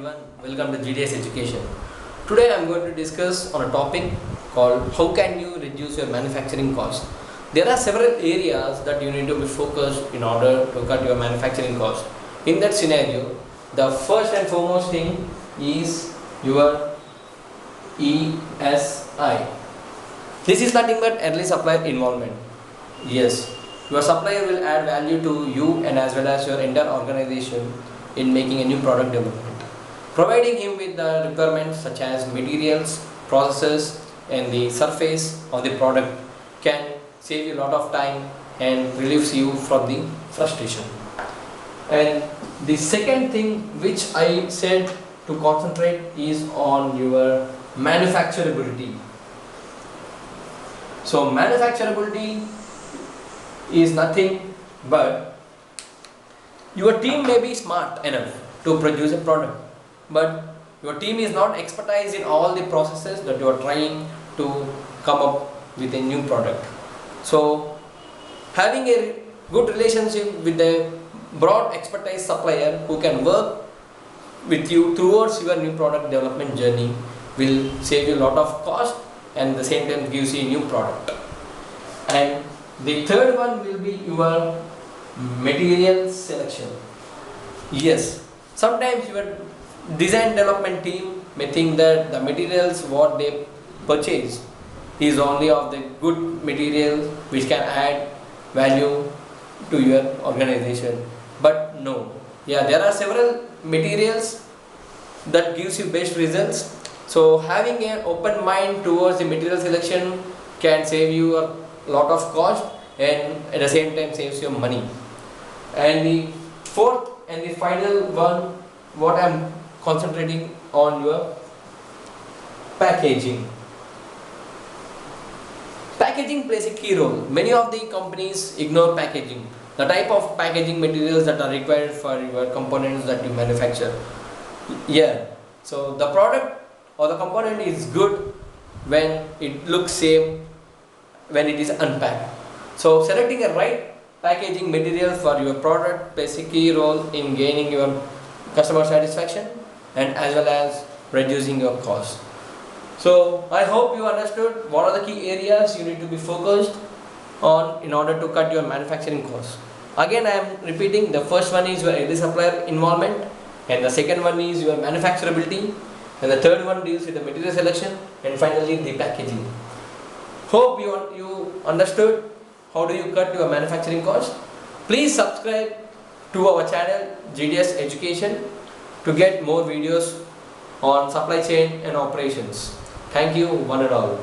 everyone, welcome to GDS Education. Today I am going to discuss on a topic called how can you reduce your manufacturing cost. There are several areas that you need to be focused in order to cut your manufacturing cost. In that scenario, the first and foremost thing is your ESI. This is nothing but early supplier involvement. Yes, your supplier will add value to you and as well as your entire organization in making a new product development. Providing him with the requirements such as materials, processes and the surface of the product can save you a lot of time and relieves you from the frustration. And the second thing which I said to concentrate is on your manufacturability. So manufacturability is nothing but your team may be smart enough to produce a product, but your team is not expertise in all the processes that you are trying to come up with a new product. So having a good relationship with a broad expertise supplier who can work with you towards your new product development journey will save you a lot of cost and at the same time gives you a new product. And the third one will be your material selection. Yes, sometimes your design development team may think that the materials what they purchase is only of the good material which can add value to your organization, but no. Yeah, there are several materials that gives you best results. So having an open mind towards the material selection can save you a lot of cost and at the same time saves you money. And the fourth and the final one, what I am concentrating on your packaging. Packaging plays a key role. Many of the companies ignore packaging, the type of packaging materials that are required for your components that you manufacture. Yeah, so the product or the component is good when it looks same when it is unpacked. So selecting a right packaging material for your product plays a key role in gaining your customer satisfaction and as well as reducing your cost. So I hope you understood what are the key areas you need to be focused on in order to cut your manufacturing costs. Again I am repeating, the first one is your early supplier involvement, and the second one is your manufacturability, and the third one deals with the material selection, and finally the packaging. Hope you understood how do you cut your manufacturing cost. Please subscribe to our channel GDS Education to get more videos on supply chain and operations. Thank you one and all.